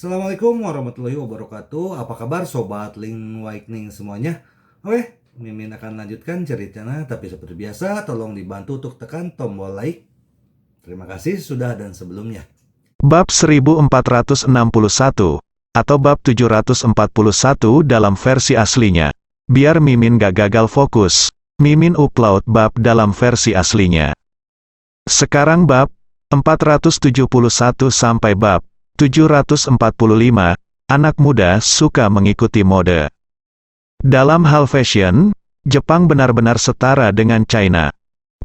Assalamualaikum warahmatullahi wabarakatuh. Apa kabar Sobat Link Awakening semuanya? Oke, Mimin akan lanjutkan ceritanya, tapi seperti biasa tolong dibantu untuk tekan tombol like. Terima kasih sudah dan sebelumnya. Bab 1461, atau bab 741 dalam versi aslinya. Biar Mimin gak gagal fokus, Mimin upload bab dalam versi aslinya. Sekarang bab 471 sampai bab 745, anak muda suka mengikuti mode. Dalam hal fashion, Jepang benar-benar setara dengan China.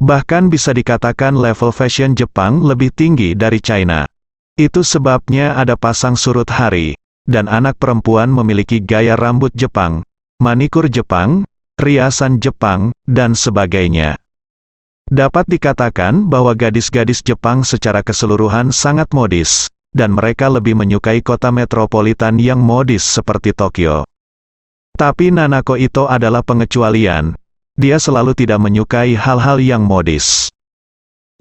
Bahkan bisa dikatakan level fashion Jepang lebih tinggi dari China. Itu sebabnya ada pasang surut hari, dan anak perempuan memiliki gaya rambut Jepang, manikur Jepang, riasan Jepang, dan sebagainya. Dapat dikatakan bahwa gadis-gadis Jepang secara keseluruhan sangat modis, dan mereka lebih menyukai kota metropolitan yang modis seperti Tokyo. Tapi Nanako Ito adalah pengecualian. Dia selalu tidak menyukai hal-hal yang modis.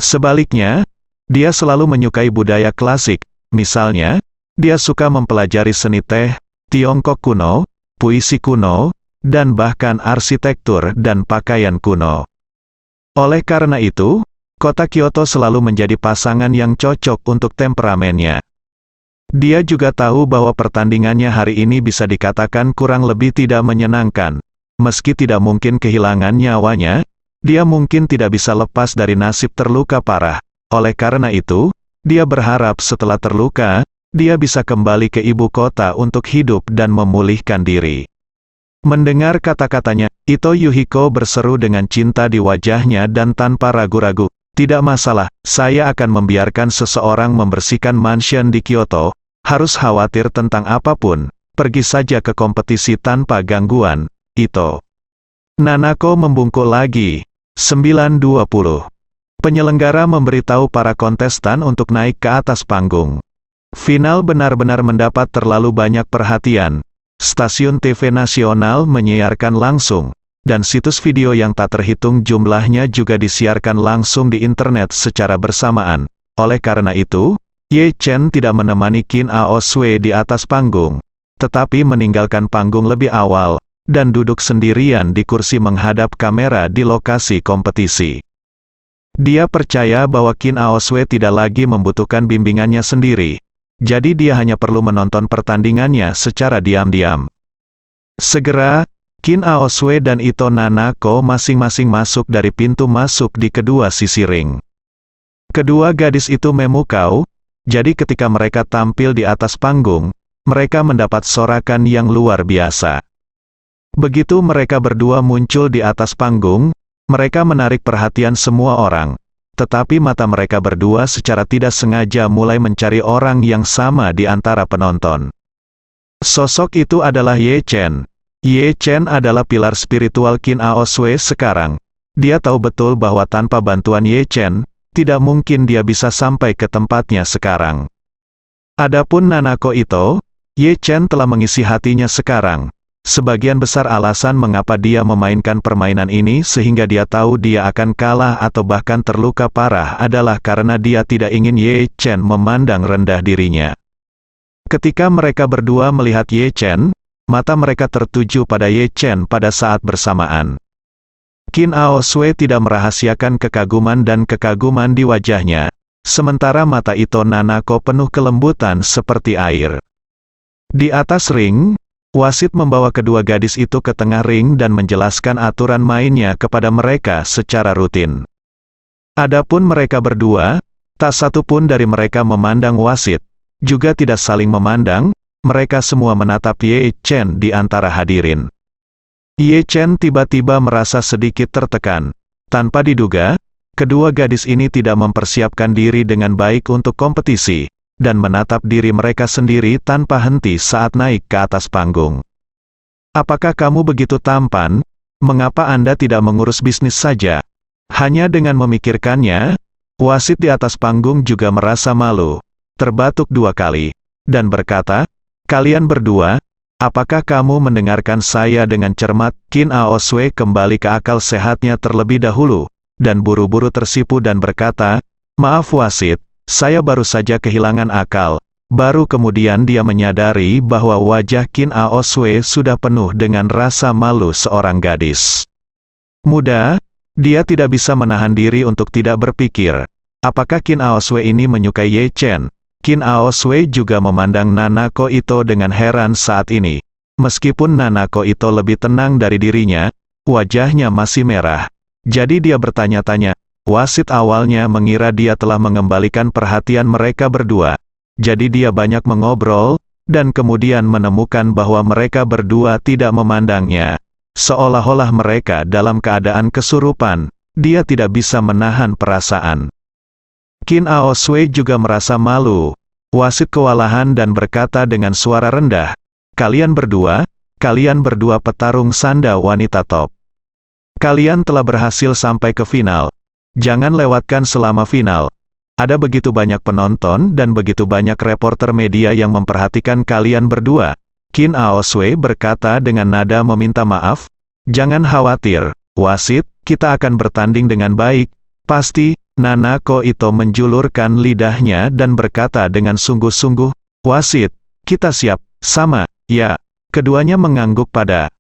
Sebaliknya, dia selalu menyukai budaya klasik. Misalnya, dia suka mempelajari seni teh, Tiongkok kuno, puisi kuno, dan bahkan arsitektur dan pakaian kuno. Oleh karena itu, kota Kyoto selalu menjadi pasangan yang cocok untuk temperamennya. Dia juga tahu bahwa pertandingannya hari ini bisa dikatakan kurang lebih tidak menyenangkan. Meski tidak mungkin kehilangan nyawanya, dia mungkin tidak bisa lepas dari nasib terluka parah. Oleh karena itu, dia berharap setelah terluka, dia bisa kembali ke ibu kota untuk hidup dan memulihkan diri. Mendengar kata-katanya, Ito Yuhiko berseru dengan cinta di wajahnya dan tanpa ragu-ragu. Tidak masalah, saya akan membiarkan seseorang membersihkan mansion di Kyoto. Harus khawatir tentang apapun, pergi saja ke kompetisi tanpa gangguan, Ito. Nanako membungkuk lagi. 9:20. Penyelenggara memberitahu para kontestan untuk naik ke atas panggung. Final benar-benar mendapat terlalu banyak perhatian. Stasiun TV nasional menyiarkan langsung, dan situs video yang tak terhitung jumlahnya juga disiarkan langsung di internet secara bersamaan. Oleh karena itu, Ye Chen tidak menemani Qin Aoswei di atas panggung, tetapi meninggalkan panggung lebih awal, dan duduk sendirian di kursi menghadap kamera di lokasi kompetisi. Dia percaya bahwa Qin Aoswei tidak lagi membutuhkan bimbingannya sendiri, jadi dia hanya perlu menonton pertandingannya secara diam-diam. Segera, Qin Aoswei dan Ito Nanako masing-masing masuk dari pintu masuk di kedua sisi ring. Kedua gadis itu memukau, jadi ketika mereka tampil di atas panggung, mereka mendapat sorakan yang luar biasa. Begitu mereka berdua muncul di atas panggung, mereka menarik perhatian semua orang. Tetapi mata mereka berdua secara tidak sengaja mulai mencari orang yang sama di antara penonton. Sosok itu adalah Ye Chen. Ye Chen adalah pilar spiritual Qin Aoswei sekarang. Dia tahu betul bahwa tanpa bantuan Ye Chen, tidak mungkin dia bisa sampai ke tempatnya sekarang. Adapun Nanako Ito, Ye Chen telah mengisi hatinya sekarang. Sebagian besar alasan mengapa dia memainkan permainan ini sehingga dia tahu dia akan kalah atau bahkan terluka parah adalah karena dia tidak ingin Ye Chen memandang rendah dirinya. Ketika mereka berdua melihat Ye Chen, mata mereka tertuju pada Ye Chen pada saat bersamaan. Qin Aoswei tidak merahasiakan kekaguman dan kekaguman di wajahnya, sementara mata Ito Nanako penuh kelembutan seperti air. Di atas ring, wasit membawa kedua gadis itu ke tengah ring dan menjelaskan aturan mainnya kepada mereka secara rutin. Adapun mereka berdua, tak satu pun dari mereka memandang wasit, juga tidak saling memandang, mereka semua menatap Ye Chen di antara hadirin. Ye Chen tiba-tiba merasa sedikit tertekan. Tanpa diduga, kedua gadis ini tidak mempersiapkan diri dengan baik untuk kompetisi, dan menatap diri mereka sendiri tanpa henti saat naik ke atas panggung. Apakah kamu begitu tampan? Mengapa Anda tidak mengurus bisnis saja? Hanya dengan memikirkannya, wasit di atas panggung juga merasa malu, terbatuk 2 kali, dan berkata, "Kalian berdua, apakah kamu mendengarkan saya dengan cermat?" Qin Aoswei kembali ke akal sehatnya terlebih dahulu, dan buru-buru tersipu dan berkata, "Maaf wasit, saya baru saja kehilangan akal. Baru kemudian dia menyadari bahwa wajah Qin Aoswei sudah penuh dengan rasa malu seorang gadis muda. Dia tidak bisa menahan diri untuk tidak berpikir, apakah Qin Aoswei ini menyukai Ye Chen? Qin Aoswei juga memandang Nanako Ito dengan heran saat ini. Meskipun Nanako Ito lebih tenang dari dirinya, wajahnya masih merah. Jadi dia bertanya-tanya. Wasit awalnya mengira dia telah mengembalikan perhatian mereka berdua. Jadi dia banyak mengobrol, dan kemudian menemukan bahwa mereka berdua tidak memandangnya. Seolah-olah mereka dalam keadaan kesurupan. Dia tidak bisa menahan perasaan. Qin Aoswei juga merasa malu. Wasit kewalahan dan berkata dengan suara rendah, kalian berdua petarung sanda wanita top. Kalian telah berhasil sampai ke final. Jangan lewatkan selama final. Ada begitu banyak penonton dan begitu banyak reporter media yang memperhatikan kalian berdua. Qin Aoswei berkata dengan nada meminta maaf, jangan khawatir, wasit, kita akan bertanding dengan baik, pasti. Nanako Ito menjulurkan lidahnya dan berkata dengan sungguh-sungguh, wasit, kita siap, sama, ya. Keduanya mengangguk pada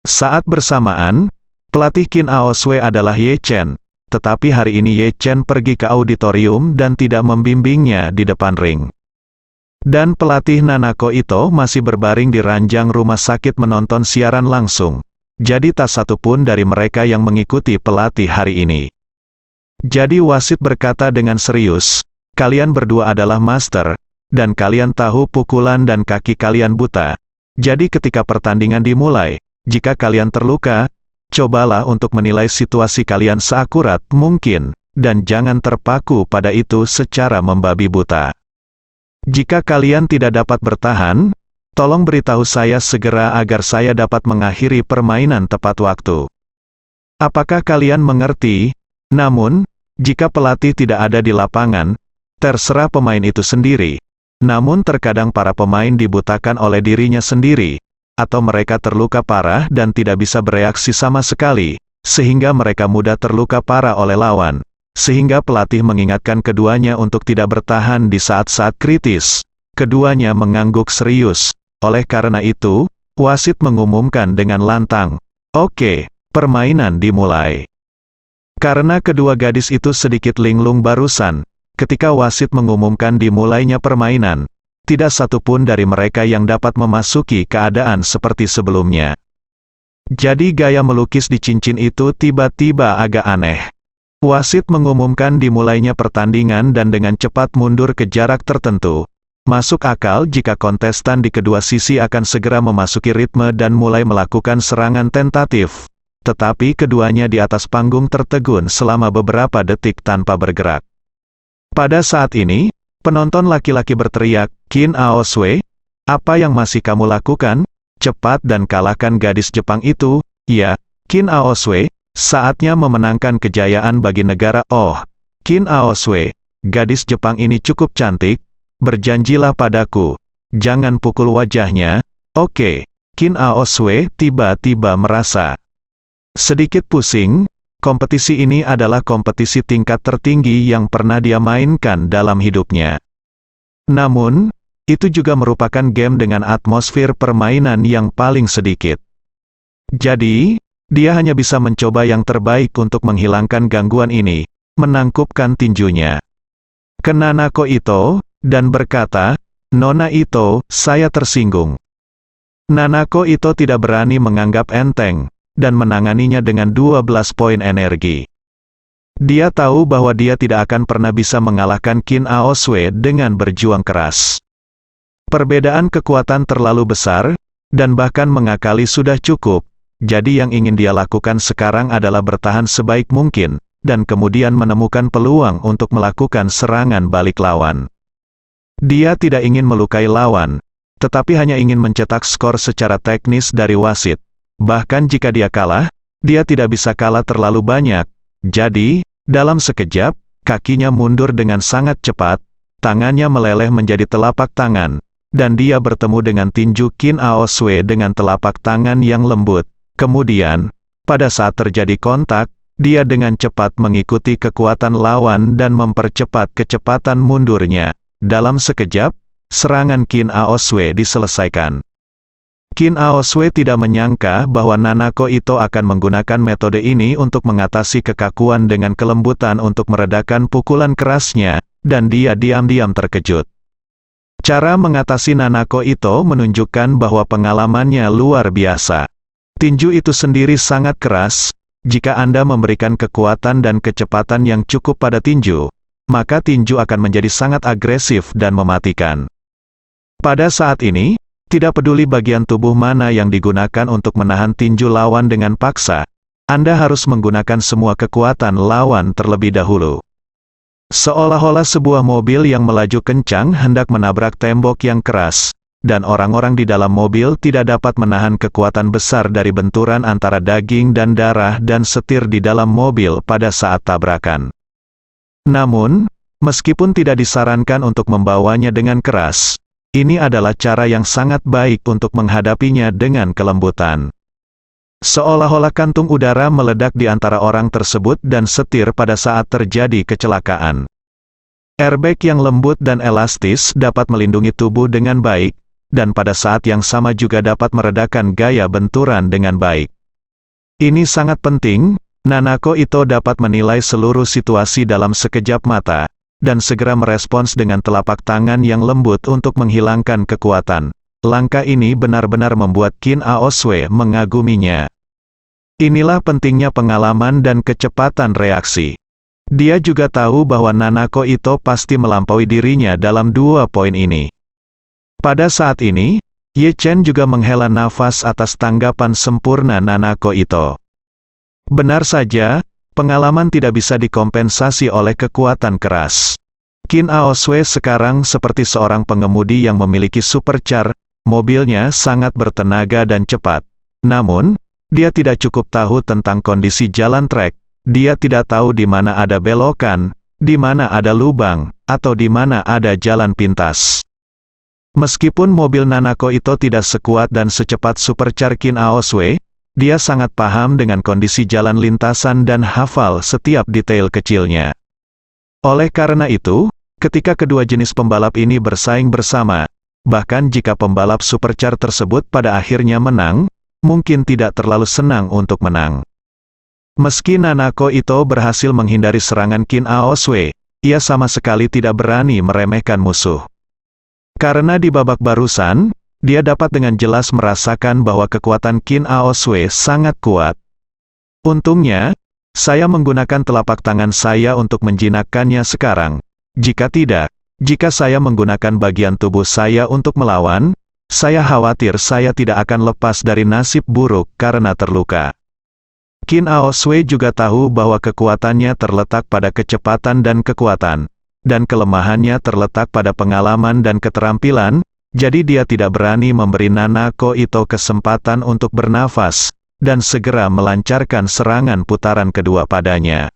saat bersamaan. Pelatih Qin Aoswei adalah Ye Chen, tetapi hari ini Ye Chen pergi ke auditorium dan tidak membimbingnya di depan ring. Dan pelatih Nanako Ito masih berbaring di ranjang rumah sakit menonton siaran langsung. Jadi tak satu pun dari mereka yang mengikuti pelatih hari ini. Jadi wasit berkata dengan serius, kalian berdua adalah master, dan kalian tahu pukulan dan kaki kalian buta. Jadi ketika pertandingan dimulai, jika kalian terluka, cobalah untuk menilai situasi kalian seakurat mungkin, dan jangan terpaku pada itu secara membabi buta. Jika kalian tidak dapat bertahan, tolong beritahu saya segera agar saya dapat mengakhiri permainan tepat waktu. Apakah kalian mengerti? Namun, jika pelatih tidak ada di lapangan, terserah pemain itu sendiri. Namun terkadang para pemain dibutakan oleh dirinya sendiri, atau mereka terluka parah dan tidak bisa bereaksi sama sekali, sehingga mereka mudah terluka parah oleh lawan. Sehingga pelatih mengingatkan keduanya untuk tidak bertahan di saat-saat kritis. Keduanya mengangguk serius. Oleh karena itu, wasit mengumumkan dengan lantang, oke, permainan dimulai. Karena kedua gadis itu sedikit linglung barusan, ketika wasit mengumumkan dimulainya permainan, tidak satu pun dari mereka yang dapat memasuki keadaan seperti sebelumnya. Jadi gaya melukis di cincin itu tiba-tiba agak aneh. Wasit mengumumkan dimulainya pertandingan dan dengan cepat mundur ke jarak tertentu. Masuk akal jika kontestan di kedua sisi akan segera memasuki ritme dan mulai melakukan serangan tentatif. Tetapi keduanya di atas panggung tertegun selama beberapa detik tanpa bergerak. Pada saat ini, penonton laki-laki berteriak, Qin Aoswei, apa yang masih kamu lakukan? Cepat dan kalahkan gadis Jepang itu. Ya, Qin Aoswei, saatnya memenangkan kejayaan bagi negara. Oh, Qin Aoswei, gadis Jepang ini cukup cantik, berjanjilah padaku, jangan pukul wajahnya. Oke, Qin Aoswei tiba-tiba merasa sedikit pusing. Kompetisi ini adalah kompetisi tingkat tertinggi yang pernah dia mainkan dalam hidupnya. Namun, itu juga merupakan game dengan atmosfer permainan yang paling sedikit. Jadi, dia hanya bisa mencoba yang terbaik untuk menghilangkan gangguan ini, menangkupkan tinjunya ke Nanako Ito, dan berkata, Nona Ito, saya tersinggung. Nanako Ito tidak berani menganggap enteng, dan menanganinya dengan 12 poin energi. Dia tahu bahwa dia tidak akan pernah bisa mengalahkan Qin Aoswei dengan berjuang keras. Perbedaan kekuatan terlalu besar, dan bahkan mengakali sudah cukup, jadi yang ingin dia lakukan sekarang adalah bertahan sebaik mungkin, dan kemudian menemukan peluang untuk melakukan serangan balik lawan. Dia tidak ingin melukai lawan, tetapi hanya ingin mencetak skor secara teknis dari wasit. Bahkan jika dia kalah, dia tidak bisa kalah terlalu banyak. Jadi, dalam sekejap, kakinya mundur dengan sangat cepat, tangannya meleleh menjadi telapak tangan, dan dia bertemu dengan tinju Qin Aoswei dengan telapak tangan yang lembut. Kemudian, pada saat terjadi kontak, dia dengan cepat mengikuti kekuatan lawan dan mempercepat kecepatan mundurnya. Dalam sekejap, serangan Qin Aosue diselesaikan. Qin Aosue tidak menyangka bahwa Nanako Ito akan menggunakan metode ini untuk mengatasi kekakuan dengan kelembutan untuk meredakan pukulan kerasnya, dan dia diam-diam terkejut. Cara mengatasi Nanako Ito menunjukkan bahwa pengalamannya luar biasa. Tinju itu sendiri sangat keras. Jika Anda memberikan kekuatan dan kecepatan yang cukup pada tinju, maka tinju akan menjadi sangat agresif dan mematikan. Pada saat ini, tidak peduli bagian tubuh mana yang digunakan untuk menahan tinju lawan dengan paksa, Anda harus menggunakan semua kekuatan lawan terlebih dahulu. Seolah-olah sebuah mobil yang melaju kencang hendak menabrak tembok yang keras, dan orang-orang di dalam mobil tidak dapat menahan kekuatan besar dari benturan antara daging dan darah dan setir di dalam mobil pada saat tabrakan. Namun, meskipun tidak disarankan untuk membawanya dengan keras, ini adalah cara yang sangat baik untuk menghadapinya dengan kelembutan. Seolah-olah kantung udara meledak di antara orang tersebut dan setir pada saat terjadi kecelakaan. Airbag yang lembut dan elastis dapat melindungi tubuh dengan baik, dan pada saat yang sama juga dapat meredakan gaya benturan dengan baik. Ini sangat penting, Nanako Ito dapat menilai seluruh situasi dalam sekejap mata, dan segera merespons dengan telapak tangan yang lembut untuk menghilangkan kekuatan. Langkah ini benar-benar membuat Qin Aosue mengaguminya. Inilah pentingnya pengalaman dan kecepatan reaksi. Dia juga tahu bahwa Nanako Ito pasti melampaui dirinya dalam dua poin ini. Pada saat ini, Ye Chen juga menghela nafas atas tanggapan sempurna Nanako Ito. Benar saja, pengalaman tidak bisa dikompensasi oleh kekuatan keras. Qin Aosue sekarang seperti seorang pengemudi yang memiliki supercar, mobilnya sangat bertenaga dan cepat. Namun, dia tidak cukup tahu tentang kondisi jalan trek, dia tidak tahu di mana ada belokan, di mana ada lubang, atau di mana ada jalan pintas. Meskipun mobil Nanako Ito tidak sekuat dan secepat supercar Qin Aosue, dia sangat paham dengan kondisi jalan lintasan dan hafal setiap detail kecilnya. Oleh karena itu, ketika kedua jenis pembalap ini bersaing bersama, bahkan jika pembalap supercar tersebut pada akhirnya menang, mungkin tidak terlalu senang untuk menang. Meski Nanako Ito berhasil menghindari serangan Qin Aosue, ia sama sekali tidak berani meremehkan musuh. Karena di babak barusan, dia dapat dengan jelas merasakan bahwa kekuatan Qin Aosue sangat kuat. Untungnya, saya menggunakan telapak tangan saya untuk menjinakkannya sekarang. Jika tidak, jika saya menggunakan bagian tubuh saya untuk melawan, saya khawatir saya tidak akan lepas dari nasib buruk karena terluka. Qin Aosue juga tahu bahwa kekuatannya terletak pada kecepatan dan kekuatan, dan kelemahannya terletak pada pengalaman dan keterampilan, jadi dia tidak berani memberi Nanako Ito kesempatan untuk bernafas, dan segera melancarkan serangan putaran kedua padanya.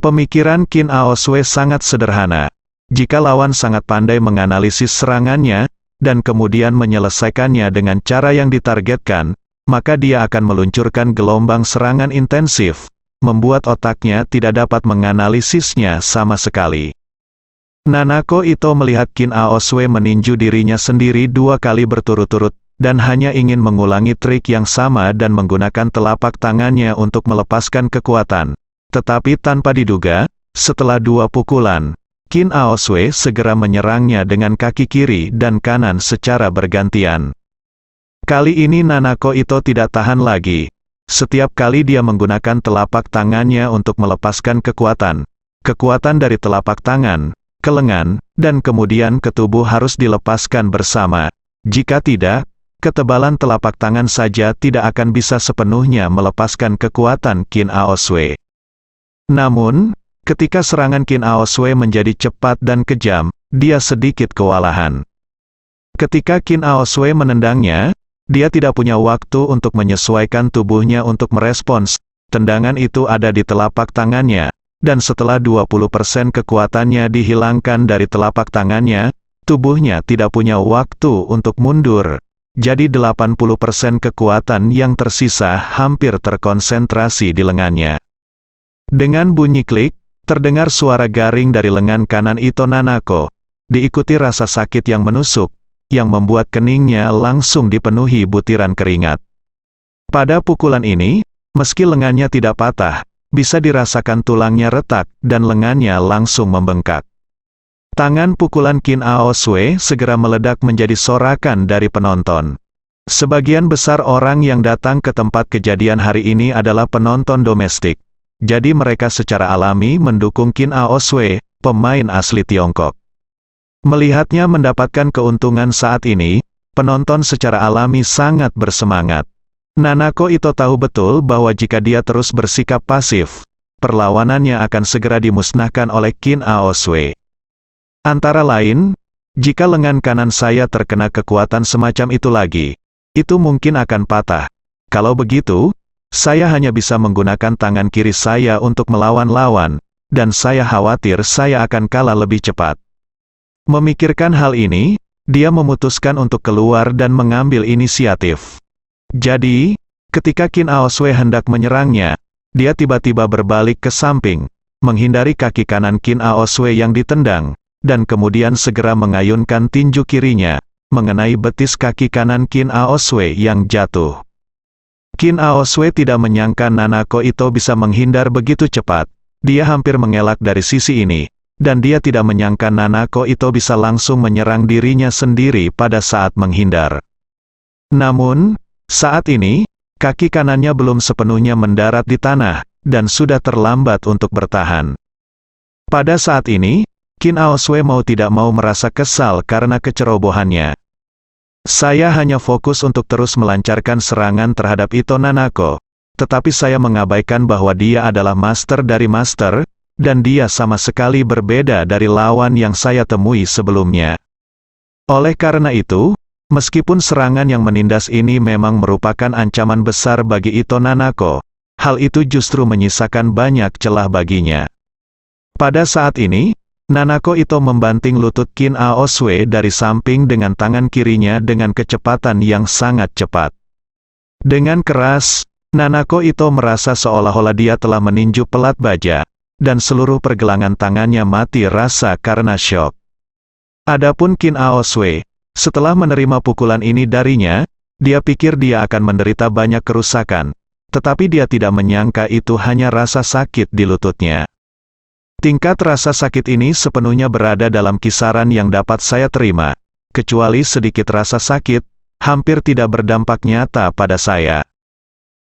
Pemikiran Qin Aosue sangat sederhana. Jika lawan sangat pandai menganalisis serangannya, dan kemudian menyelesaikannya dengan cara yang ditargetkan, maka dia akan meluncurkan gelombang serangan intensif, membuat otaknya tidak dapat menganalisisnya sama sekali. Nanako Ito melihat Qin Aosue meninju dirinya sendiri 2 kali berturut-turut, dan hanya ingin mengulangi trik yang sama dan menggunakan telapak tangannya untuk melepaskan kekuatan. Tetapi tanpa diduga, setelah 2 pukulan, Qin Aosue segera menyerangnya dengan kaki kiri dan kanan secara bergantian. Kali ini Nanako Ito tidak tahan lagi. Setiap kali dia menggunakan telapak tangannya untuk melepaskan kekuatan. Kekuatan dari telapak tangan, ke lengan, dan kemudian ke tubuh harus dilepaskan bersama. Jika tidak, ketebalan telapak tangan saja tidak akan bisa sepenuhnya melepaskan kekuatan Qin Aosue. Namun, ketika serangan Qin Aosue menjadi cepat dan kejam, dia sedikit kewalahan. Ketika Qin Aosue menendangnya, dia tidak punya waktu untuk menyesuaikan tubuhnya untuk merespons. Tendangan itu ada di telapak tangannya. Dan setelah 20% kekuatannya dihilangkan dari telapak tangannya, tubuhnya tidak punya waktu untuk mundur. Jadi 80% kekuatan yang tersisa hampir terkonsentrasi di lengannya. Dengan bunyi klik, terdengar suara garing dari lengan kanan Ito Nanako. diikuti rasa sakit yang menusuk, yang membuat keningnya langsung dipenuhi butiran keringat. Pada pukulan ini, meski lengannya tidak patah, bisa dirasakan tulangnya retak dan lengannya langsung membengkak. Tangan pukulan Qin Ao Sui segera meledak menjadi sorakan dari penonton. Sebagian besar orang yang datang ke tempat kejadian hari ini adalah penonton domestik. Jadi mereka secara alami mendukung Qin Ao Sui, pemain asli Tiongkok. Melihatnya mendapatkan keuntungan saat ini, penonton secara alami sangat bersemangat. Nanako Ito tahu betul bahwa jika dia terus bersikap pasif, perlawanannya akan segera dimusnahkan oleh Qin Ao Sui. Antara lain, jika lengan kanan saya terkena kekuatan semacam itu lagi, itu mungkin akan patah. Kalau begitu, saya hanya bisa menggunakan tangan kiri saya untuk melawan lawan, dan saya khawatir saya akan kalah lebih cepat. Memikirkan hal ini, dia memutuskan untuk keluar dan mengambil inisiatif. Jadi, ketika Qin Ao Sui hendak menyerangnya, dia tiba-tiba berbalik ke samping, menghindari kaki kanan Qin Ao Sui yang ditendang, dan kemudian segera mengayunkan tinju kirinya, mengenai betis kaki kanan Qin Ao Sui yang jatuh. Qin Ao Sui tidak menyangka Nanako Ito bisa menghindar begitu cepat. Dia hampir mengelak dari sisi ini, dan dia tidak menyangka Nanako Ito bisa langsung menyerang dirinya sendiri pada saat menghindar. Namun, saat ini, kaki kanannya belum sepenuhnya mendarat di tanah, dan sudah terlambat untuk bertahan. Pada saat ini, Qin Ao Sui mau tidak mau merasa kesal karena kecerobohannya. Saya hanya fokus untuk terus melancarkan serangan terhadap Ito Nanako, tetapi saya mengabaikan bahwa dia adalah master dari master, dan dia sama sekali berbeda dari lawan yang saya temui sebelumnya. Oleh karena itu, meskipun serangan yang menindas ini memang merupakan ancaman besar bagi Ito Nanako, hal itu justru menyisakan banyak celah baginya. Pada saat ini, Nanako Ito membanting lutut Qin Ao Sui dari samping dengan tangan kirinya dengan kecepatan yang sangat cepat. Dengan keras, Nanako Ito merasa seolah-olah dia telah meninju pelat baja, dan seluruh pergelangan tangannya mati rasa karena syok. Adapun Qin Ao Sui, setelah menerima pukulan ini darinya, dia pikir dia akan menderita banyak kerusakan, tetapi dia tidak menyangka itu hanya rasa sakit di lututnya. Tingkat rasa sakit ini sepenuhnya berada dalam kisaran yang dapat saya terima, kecuali sedikit rasa sakit, hampir tidak berdampak nyata pada saya.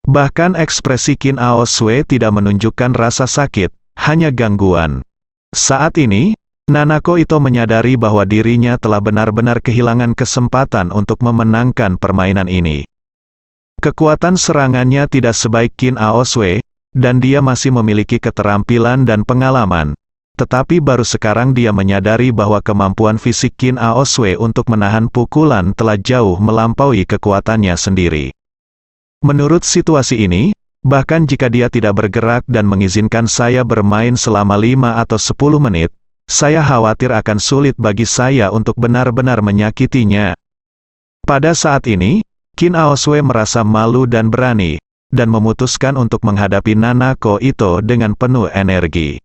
Bahkan ekspresi Qin Ao Sui tidak menunjukkan rasa sakit, hanya gangguan. Saat ini, Nanako Ito menyadari bahwa dirinya telah benar-benar kehilangan kesempatan untuk memenangkan permainan ini. Kekuatan serangannya tidak sebaik Qin Ao Sui, dan dia masih memiliki keterampilan dan pengalaman. Tetapi baru sekarang dia menyadari bahwa kemampuan fisik Qin Ao Sui untuk menahan pukulan telah jauh melampaui kekuatannya sendiri. Menurut situasi ini, bahkan jika dia tidak bergerak dan mengizinkan saya bermain selama 5 atau 10 menit, saya khawatir akan sulit bagi saya untuk benar-benar menyakitinya. Pada saat ini, Qin Ao Sui merasa malu dan berani, dan memutuskan untuk menghadapi Nanako Ito dengan penuh energi.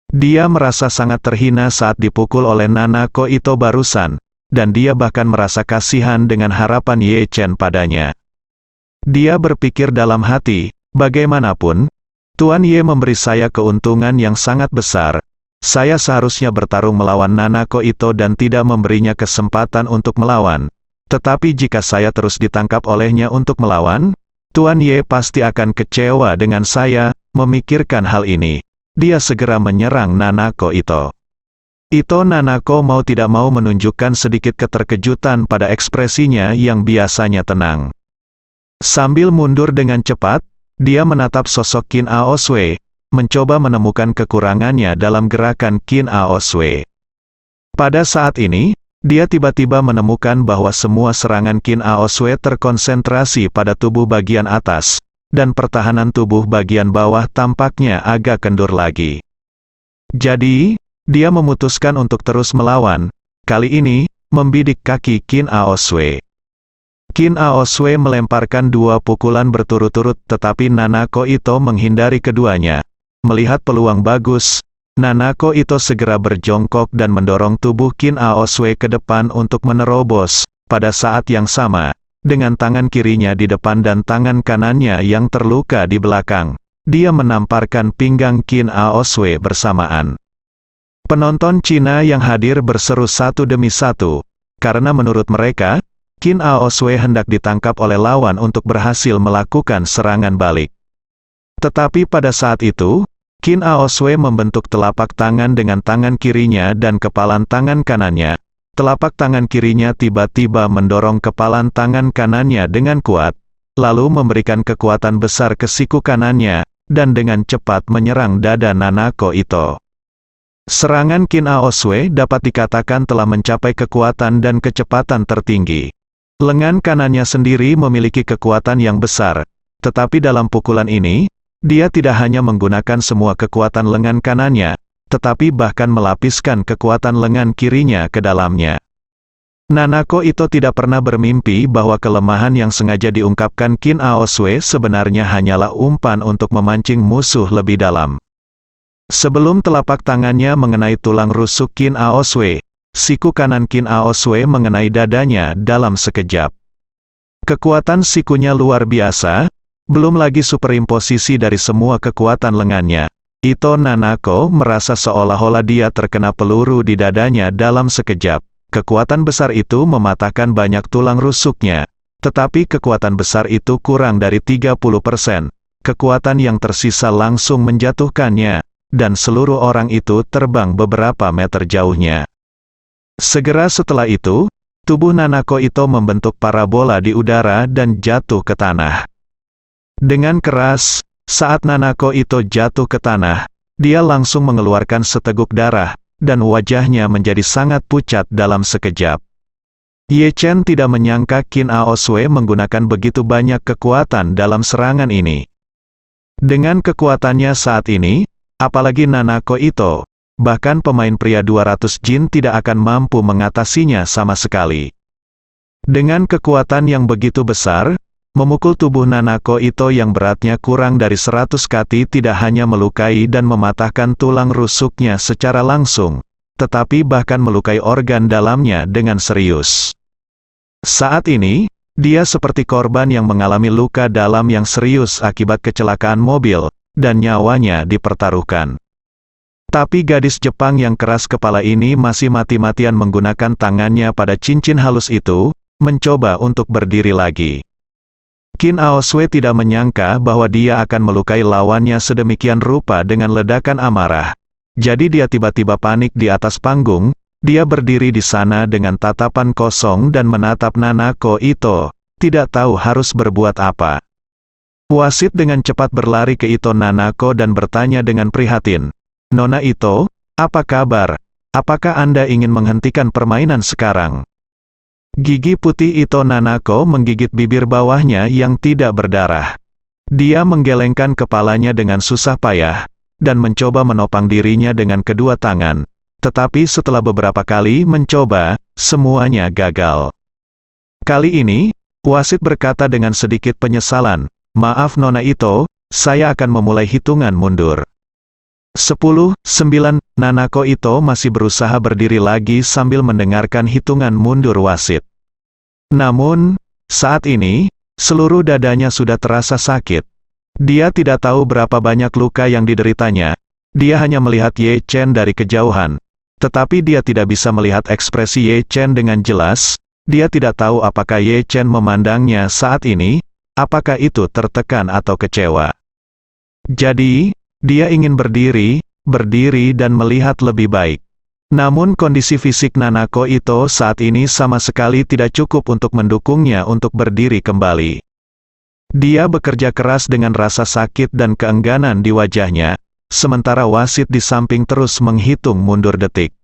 Dia merasa sangat terhina saat dipukul oleh Nanako Ito barusan, dan dia bahkan merasa kasihan dengan harapan Ye Chen padanya. Dia berpikir dalam hati, bagaimanapun, Tuan Ye memberi saya keuntungan yang sangat besar. Saya seharusnya bertarung melawan Nanako Ito dan tidak memberinya kesempatan untuk melawan. Tetapi jika saya terus ditangkap olehnya untuk melawan, Tuan Ye pasti akan kecewa dengan saya. Memikirkan hal ini, dia segera menyerang Nanako Ito. Ito Nanako mau tidak mau menunjukkan sedikit keterkejutan pada ekspresinya yang biasanya tenang. Sambil mundur dengan cepat, dia menatap sosok Qin Ao Sui, mencoba menemukan kekurangannya dalam gerakan Qin Ao Sui. Pada saat ini, dia tiba-tiba menemukan bahwa semua serangan Qin Ao Sui terkonsentrasi pada tubuh bagian atas, dan pertahanan tubuh bagian bawah tampaknya agak kendur lagi. Jadi, dia memutuskan untuk terus melawan, kali ini, membidik kaki Qin Ao Sui. Qin Ao Sui melemparkan 2 pukulan berturut-turut tetapi Nanako Ito menghindari keduanya. Melihat peluang bagus, Nanako Ito segera berjongkok dan mendorong tubuh Qin Aosway ke depan untuk menerobos, pada saat yang sama, dengan tangan kirinya di depan dan tangan kanannya yang terluka di belakang. Dia menamparkan pinggang Qin Aosway bersamaan. Penonton Cina yang hadir berseru satu demi satu, karena menurut mereka, Qin Aosway hendak ditangkap oleh lawan untuk berhasil melakukan serangan balik. Tetapi pada saat itu, Qin Aosway membentuk telapak tangan dengan tangan kirinya dan kepalan tangan kanannya. Telapak tangan kirinya tiba-tiba mendorong kepalan tangan kanannya dengan kuat, lalu memberikan kekuatan besar ke siku kanannya, dan dengan cepat menyerang dada Nanako Ito. Serangan Qin Aosway dapat dikatakan telah mencapai kekuatan dan kecepatan tertinggi. Lengan kanannya sendiri memiliki kekuatan yang besar, tetapi dalam pukulan ini, dia tidak hanya menggunakan semua kekuatan lengan kanannya, tetapi bahkan melapiskan kekuatan lengan kirinya ke dalamnya. Nanako Ito tidak pernah bermimpi bahwa kelemahan yang sengaja diungkapkan Qin Aosway sebenarnya hanyalah umpan untuk memancing musuh lebih dalam. Sebelum telapak tangannya mengenai tulang rusuk Qin Aosway, siku kanan Qin Aosway mengenai dadanya dalam sekejap. Kekuatan sikunya luar biasa, belum lagi superimposisi dari semua kekuatan lengannya. Ito Nanako merasa seolah-olah dia terkena peluru di dadanya dalam sekejap. Kekuatan besar itu mematahkan banyak tulang rusuknya. Tetapi kekuatan besar itu kurang dari 30%. Kekuatan yang tersisa langsung menjatuhkannya, dan seluruh orang itu terbang beberapa meter jauhnya. Segera setelah itu, tubuh Nanako Ito membentuk parabola di udara dan jatuh ke tanah. Dengan keras, saat Nanako Ito jatuh ke tanah, dia langsung mengeluarkan seteguk darah, dan wajahnya menjadi sangat pucat dalam sekejap. Ye Chen tidak menyangka Qin Aosway menggunakan begitu banyak kekuatan dalam serangan ini. Dengan kekuatannya saat ini, apalagi Nanako Ito, bahkan pemain pria 200 jin tidak akan mampu mengatasinya sama sekali. Dengan kekuatan yang begitu besar, memukul tubuh Nanako Ito yang beratnya kurang dari 100 kati tidak hanya melukai dan mematahkan tulang rusuknya secara langsung, tetapi bahkan melukai organ dalamnya dengan serius. Saat ini, dia seperti korban yang mengalami luka dalam yang serius akibat kecelakaan mobil, dan nyawanya dipertaruhkan. Tapi gadis Jepang yang keras kepala ini masih mati-matian menggunakan tangannya pada cincin halus itu, mencoba untuk berdiri lagi. Qin Aosway tidak menyangka bahwa dia akan melukai lawannya sedemikian rupa dengan ledakan amarah. Jadi dia tiba-tiba panik di atas panggung, dia berdiri di sana dengan tatapan kosong dan menatap Nanako Ito, tidak tahu harus berbuat apa. Wasit dengan cepat berlari ke Ito Nanako dan bertanya dengan prihatin, "Nona Ito, apa kabar? Apakah Anda ingin menghentikan permainan sekarang?" Gigi putih Ito Nanako menggigit bibir bawahnya yang tidak berdarah. Dia menggelengkan kepalanya dengan susah payah, dan mencoba menopang dirinya dengan kedua tangan. Tetapi setelah beberapa kali mencoba, semuanya gagal. Kali ini, wasit berkata dengan sedikit penyesalan, "Maaf Nona Ito, saya akan memulai hitungan mundur." 10, 9, Nanako Ito masih berusaha berdiri lagi sambil mendengarkan hitungan mundur wasit. Namun, saat ini, seluruh dadanya sudah terasa sakit. Dia tidak tahu berapa banyak luka yang dideritanya. Dia hanya melihat Ye Chen dari kejauhan. Tetapi dia tidak bisa melihat ekspresi Ye Chen dengan jelas. Dia tidak tahu apakah Ye Chen memandangnya saat ini, apakah itu tertekan atau kecewa. Jadi, dia ingin berdiri dan melihat lebih baik. Namun kondisi fisik Nanako Ito saat ini sama sekali tidak cukup untuk mendukungnya untuk berdiri kembali. Dia bekerja keras dengan rasa sakit dan keengganan di wajahnya, sementara wasit di samping terus menghitung mundur detik.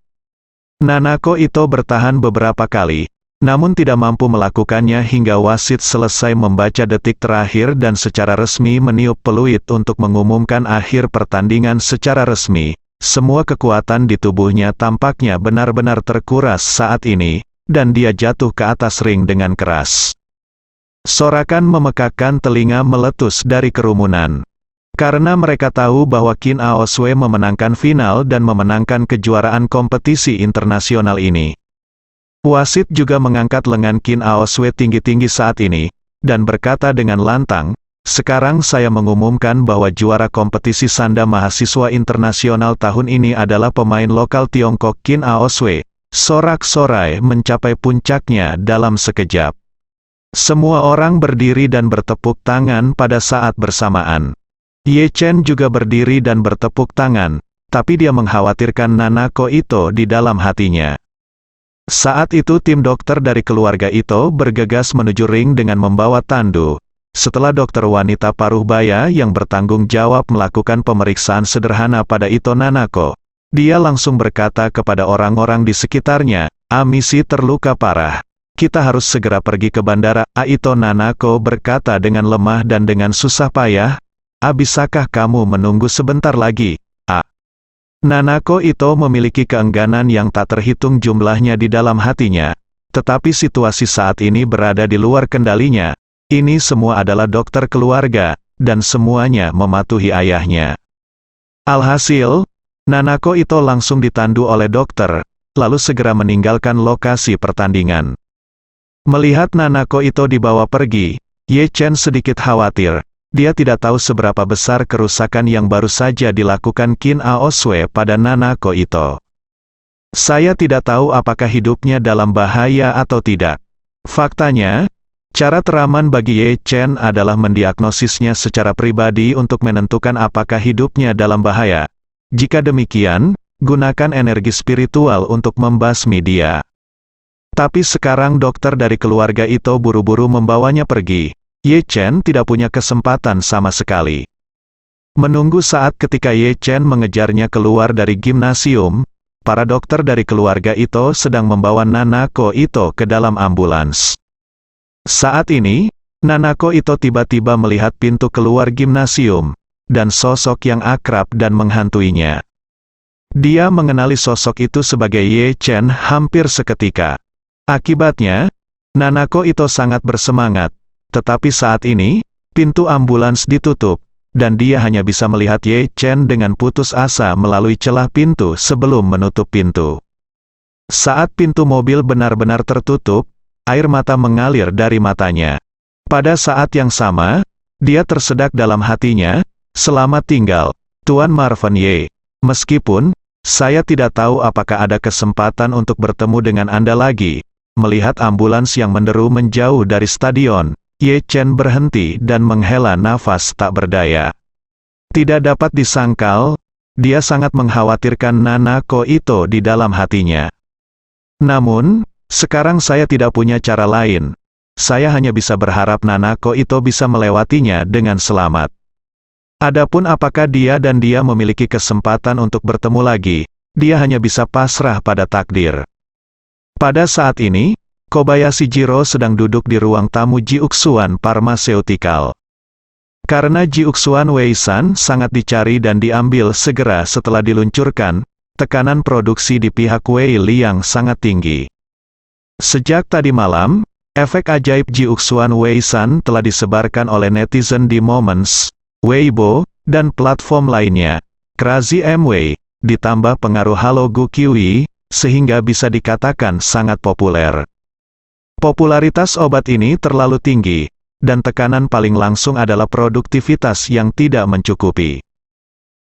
Nanako Ito bertahan beberapa kali, namun tidak mampu melakukannya hingga wasit selesai membaca detik terakhir dan secara resmi meniup peluit untuk mengumumkan akhir pertandingan secara resmi. Semua kekuatan di tubuhnya tampaknya benar-benar terkuras saat ini, dan dia jatuh ke atas ring dengan keras. Sorakan memekakkan telinga meletus dari kerumunan. Karena mereka tahu bahwa Qin Aoswei memenangkan final dan memenangkan kejuaraan kompetisi internasional ini. Wasit juga mengangkat lengan Qin Aoswei tinggi-tinggi saat ini, dan berkata dengan lantang, "Sekarang saya mengumumkan bahwa juara kompetisi Sanda Mahasiswa Internasional tahun ini adalah pemain lokal Tiongkok Qin Aoswei." Sorak-sorai mencapai puncaknya dalam sekejap. Semua orang berdiri dan bertepuk tangan pada saat bersamaan. Ye Chen juga berdiri dan bertepuk tangan, tapi dia mengkhawatirkan Nanako Ito di dalam hatinya. Saat itu tim dokter dari keluarga Ito bergegas menuju ring dengan membawa tandu. Setelah dokter wanita paruh baya yang bertanggung jawab melakukan pemeriksaan sederhana pada Ito Nanako, dia langsung berkata kepada orang-orang di sekitarnya, "Amisi terluka parah. Kita harus segera pergi ke bandara." Ito Nanako berkata dengan lemah dan dengan susah payah, "Bisakah kamu menunggu sebentar lagi?" Nanako Ito memiliki keengganan yang tak terhitung jumlahnya di dalam hatinya. Tetapi situasi saat ini berada di luar kendalinya. Ini semua adalah dokter keluarga, dan semuanya mematuhi ayahnya. Alhasil, Nanako Ito langsung ditandu oleh dokter, lalu segera meninggalkan lokasi pertandingan. Melihat Nanako Ito dibawa pergi, Ye Chen sedikit khawatir. Dia tidak tahu seberapa besar kerusakan yang baru saja dilakukan Qin Aoswei pada Nanako Ito. Saya tidak tahu apakah hidupnya dalam bahaya atau tidak. Faktanya, cara teraman bagi Ye Chen adalah mendiagnosisnya secara pribadi untuk menentukan apakah hidupnya dalam bahaya. Jika demikian, gunakan energi spiritual untuk membasmi dia. Tapi sekarang dokter dari keluarga Ito buru-buru membawanya pergi. Ye Chen tidak punya kesempatan sama sekali. Menunggu saat ketika Ye Chen mengejarnya keluar dari gimnasium, para dokter dari keluarga Ito sedang membawa Nanako Ito ke dalam ambulans. Saat ini, Nanako Ito tiba-tiba melihat pintu keluar gimnasium, dan sosok yang akrab dan menghantuinya. Dia mengenali sosok itu sebagai Ye Chen hampir seketika. Akibatnya, Nanako Ito sangat bersemangat. Tetapi saat ini, pintu ambulans ditutup, dan dia hanya bisa melihat Ye Chen dengan putus asa melalui celah pintu sebelum menutup pintu. Saat pintu mobil benar-benar tertutup, air mata mengalir dari matanya. Pada saat yang sama, dia tersedak dalam hatinya, "Selamat tinggal, Tuan Marvin Ye. Meskipun, saya tidak tahu apakah ada kesempatan untuk bertemu dengan Anda lagi." Melihat ambulans yang menderu menjauh dari stadion, Ye Chen berhenti dan menghela nafas tak berdaya. Tidak dapat disangkal, dia sangat mengkhawatirkan Nanako Ito di dalam hatinya. Namun, sekarang saya tidak punya cara lain. Saya hanya bisa berharap Nanako Ito bisa melewatinya dengan selamat. Adapun apakah dia memiliki kesempatan untuk bertemu lagi, dia hanya bisa pasrah pada takdir. Pada saat ini, Kobayashi Jiro sedang duduk di ruang tamu Jiuxuan Pharmaceutical. Karena Jiuxuan Weisan sangat dicari dan diambil segera setelah diluncurkan, tekanan produksi di pihak Wei Liang sangat tinggi. Sejak tadi malam, efek ajaib Jiuxuan Weisan telah disebarkan oleh netizen di Moments, Weibo, dan platform lainnya. Crazy MW, ditambah pengaruh Halo Gu Kiwi, sehingga bisa dikatakan sangat populer. Popularitas obat ini terlalu tinggi, dan tekanan paling langsung adalah produktivitas yang tidak mencukupi.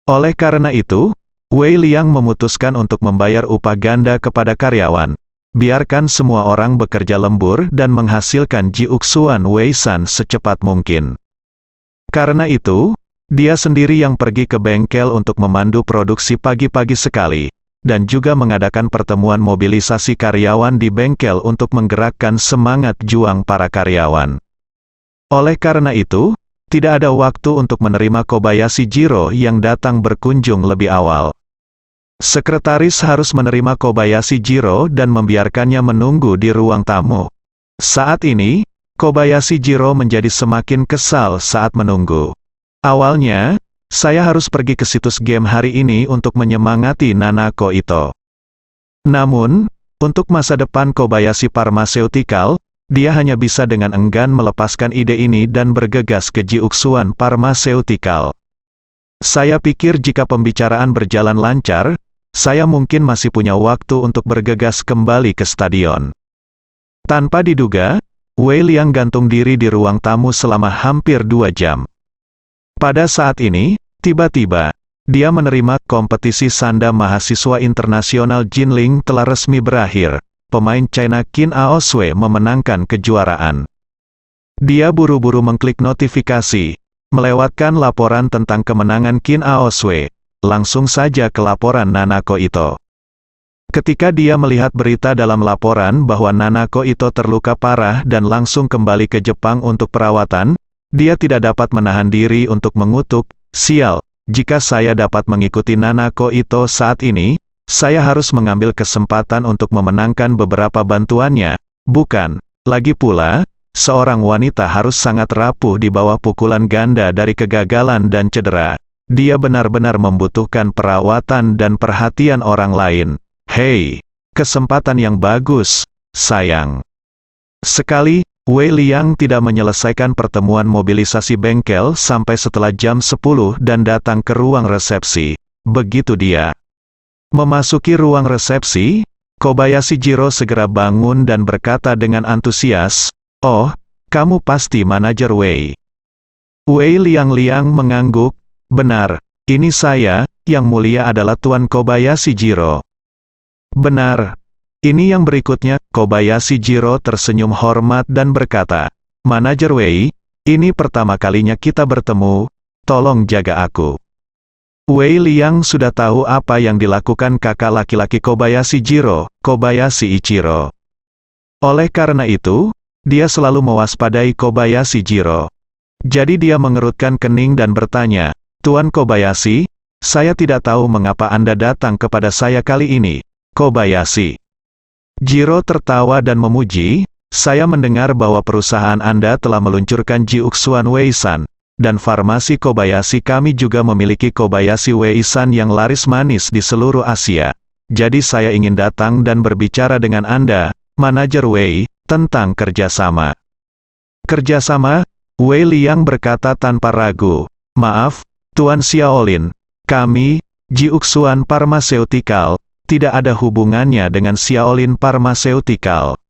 Oleh karena itu, Wei Liang memutuskan untuk membayar upah ganda kepada karyawan. Biarkan semua orang bekerja lembur dan menghasilkan Jiuxuan Weisan secepat mungkin. Karena itu, dia sendiri yang pergi ke bengkel untuk memandu produksi pagi-pagi sekali, dan juga mengadakan pertemuan mobilisasi karyawan di bengkel untuk menggerakkan semangat juang para karyawan. Oleh karena itu, tidak ada waktu untuk menerima Kobayashi Jiro yang datang berkunjung lebih awal. Sekretaris harus menerima Kobayashi Jiro dan membiarkannya menunggu di ruang tamu. Saat ini, Kobayashi Jiro menjadi semakin kesal saat menunggu. Awalnya, saya harus pergi ke situs game hari ini untuk menyemangati Nanako Ito. Namun, untuk masa depan Kobayashi Pharmaceutical, dia hanya bisa dengan enggan melepaskan ide ini dan bergegas ke Jiuxuan Pharmaceutical. Saya pikir jika pembicaraan berjalan lancar, saya mungkin masih punya waktu untuk bergegas kembali ke stadion. Tanpa diduga, Wei Liang gantung diri di ruang tamu selama hampir 2 jam. Pada saat ini, tiba-tiba, dia menerima kompetisi sanda mahasiswa internasional Jinling telah resmi berakhir. Pemain China Qin Aoswei memenangkan kejuaraan. Dia buru-buru mengklik notifikasi, melewatkan laporan tentang kemenangan Qin Aoswei, langsung saja ke laporan Nanako Ito. Ketika dia melihat berita dalam laporan bahwa Nanako Ito terluka parah dan langsung kembali ke Jepang untuk perawatan, dia tidak dapat menahan diri untuk mengutuk, "Sial, jika saya dapat mengikuti Nanako Ito saat ini, saya harus mengambil kesempatan untuk memenangkan beberapa bantuannya, bukan? Lagi pula, seorang wanita harus sangat rapuh di bawah pukulan ganda dari kegagalan dan cedera. Dia benar-benar membutuhkan perawatan dan perhatian orang lain. Hei, kesempatan yang bagus, sayang." Sekali, Wei Liang tidak menyelesaikan pertemuan mobilisasi bengkel sampai setelah jam 10 dan datang ke ruang resepsi. Begitu dia memasuki ruang resepsi, Kobayashi Jiro segera bangun dan berkata dengan antusias, "Oh, kamu pasti manajer Wei." Wei Liang mengangguk, "Benar, ini saya, yang mulia adalah Tuan Kobayashi Jiro." "Benar. Ini yang berikutnya." Kobayashi Jiro tersenyum hormat dan berkata, "Manajer Wei, ini pertama kalinya kita bertemu, tolong jaga aku." Wei Liang sudah tahu apa yang dilakukan kakak laki-laki Kobayashi Jiro, Kobayashi Ichiro. Oleh karena itu, dia selalu mewaspadai Kobayashi Jiro. Jadi dia mengerutkan kening dan bertanya, "Tuan Kobayashi, saya tidak tahu mengapa Anda datang kepada saya kali ini, Kobayashi." Jiro tertawa dan memuji, "Saya mendengar bahwa perusahaan Anda telah meluncurkan Jiuxuan Wei-san, dan farmasi Kobayashi kami juga memiliki Kobayashi Wei-san yang laris manis di seluruh Asia. Jadi saya ingin datang dan berbicara dengan Anda, manajer Wei, tentang kerjasama." "Kerjasama?" Wei Liang berkata tanpa ragu. "Maaf, Tuan Xiaolin, kami, Jiuxuan Pharmaceutical, tidak ada hubungannya dengan Xiaolin Pharmaceutical."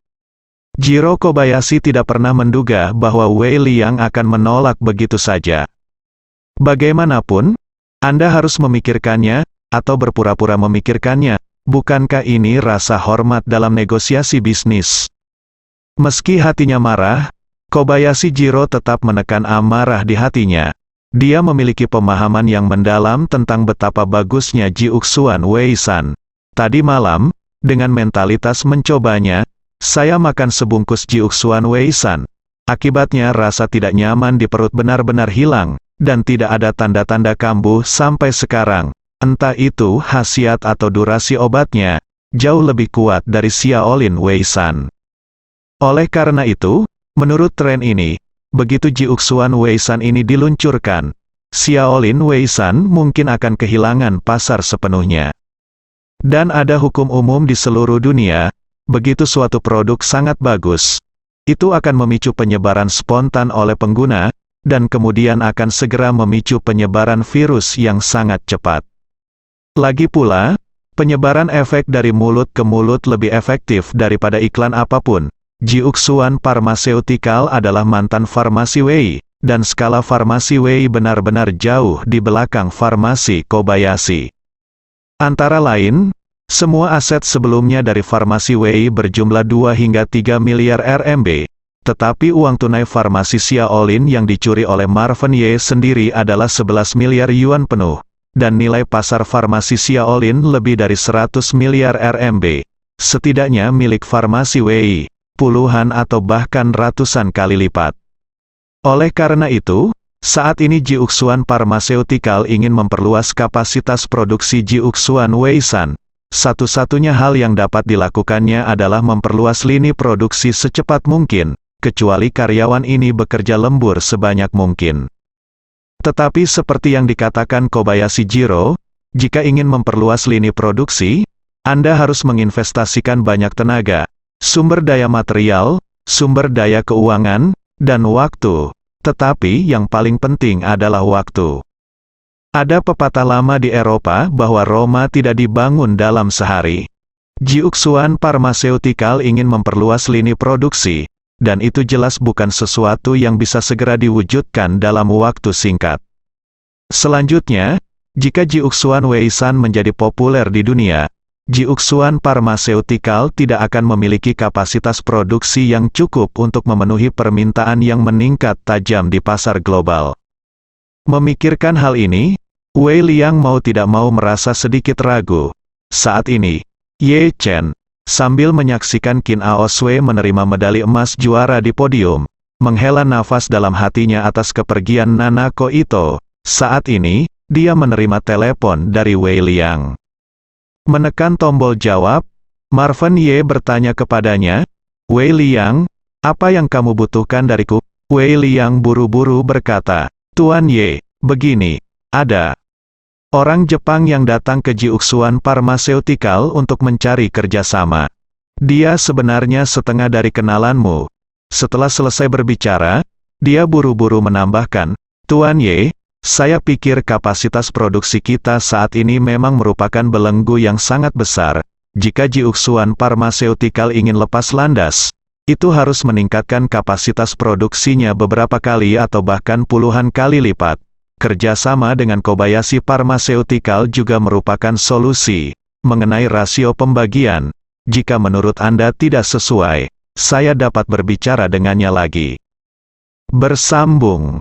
Jiro Kobayashi tidak pernah menduga bahwa Wei Liang akan menolak begitu saja. "Bagaimanapun, Anda harus memikirkannya, atau berpura-pura memikirkannya. Bukankah ini rasa hormat dalam negosiasi bisnis?" Meski hatinya marah, Kobayashi Jiro tetap menekan amarah di hatinya. Dia memiliki pemahaman yang mendalam tentang betapa bagusnya Jiuxuan Wei-san. "Tadi malam, dengan mentalitas mencobanya, saya makan sebungkus Jiuxuan Wei-san. Akibatnya rasa tidak nyaman di perut benar-benar hilang, dan tidak ada tanda-tanda kambuh sampai sekarang. Entah itu khasiat atau durasi obatnya, jauh lebih kuat dari Xiaolin Wei-san. Oleh karena itu, menurut tren ini, begitu Jiuxuan Wei-san ini diluncurkan, Xiaolin Wei-san mungkin akan kehilangan pasar sepenuhnya. Dan ada hukum umum di seluruh dunia, begitu suatu produk sangat bagus, itu akan memicu penyebaran spontan oleh pengguna, dan kemudian akan segera memicu penyebaran virus yang sangat cepat. Lagi pula, penyebaran efek dari mulut ke mulut lebih efektif daripada iklan apapun. Jiuxuan Pharmaceutical adalah mantan farmasi Wei, dan skala farmasi Wei benar-benar jauh di belakang farmasi Kobayashi. Antara lain, semua aset sebelumnya dari farmasi Wei berjumlah 2 hingga 3 miliar RMB, tetapi uang tunai farmasi Xiaolin yang dicuri oleh Marvin Ye sendiri adalah 11 miliar yuan penuh, dan nilai pasar farmasi Xiaolin lebih dari 100 miliar RMB, setidaknya milik farmasi Wei, puluhan atau bahkan ratusan kali lipat. Oleh karena itu, saat ini Jiuxuan Pharmaceutical ingin memperluas kapasitas produksi Jiuxuan Wei-san. Satu-satunya hal yang dapat dilakukannya adalah memperluas lini produksi secepat mungkin, kecuali karyawan ini bekerja lembur sebanyak mungkin. Tetapi seperti yang dikatakan Kobayashi Jiro, jika ingin memperluas lini produksi, Anda harus menginvestasikan banyak tenaga, sumber daya material, sumber daya keuangan, dan waktu. Tetapi yang paling penting adalah waktu. Ada pepatah lama di Eropa bahwa Roma tidak dibangun dalam sehari. Jiuxuan Pharmaceutical ingin memperluas lini produksi, dan itu jelas bukan sesuatu yang bisa segera diwujudkan dalam waktu singkat. Selanjutnya, jika Jiuxuan Weisan menjadi populer di dunia, Jiuxuan Pharmaceutical tidak akan memiliki kapasitas produksi yang cukup untuk memenuhi permintaan yang meningkat tajam di pasar global. Memikirkan hal ini, Wei Liang mau tidak mau merasa sedikit ragu. Saat ini, Ye Chen, sambil menyaksikan Qin Aoswei menerima medali emas juara di podium, menghela nafas dalam hatinya atas kepergian Nanako Ito. Saat ini, dia menerima telepon dari Wei Liang. Menekan tombol jawab, Marvin Ye bertanya kepadanya, "Wei Liang, apa yang kamu butuhkan dariku?" Wei Liang buru-buru berkata, "Tuan Ye, begini, ada orang Jepang yang datang ke Jiuxuan Pharmaceutical untuk mencari kerjasama. Dia sebenarnya setengah dari kenalanmu." Setelah selesai berbicara, dia buru-buru menambahkan, "Tuan Ye, saya pikir kapasitas produksi kita saat ini memang merupakan belenggu yang sangat besar. Jika Jiuxuan Pharmaceutical ingin lepas landas, itu harus meningkatkan kapasitas produksinya beberapa kali atau bahkan puluhan kali lipat. Kerjasama dengan Kobayashi Pharmaceutical juga merupakan solusi. Mengenai rasio pembagian, jika menurut Anda tidak sesuai, saya dapat berbicara dengannya lagi." Bersambung.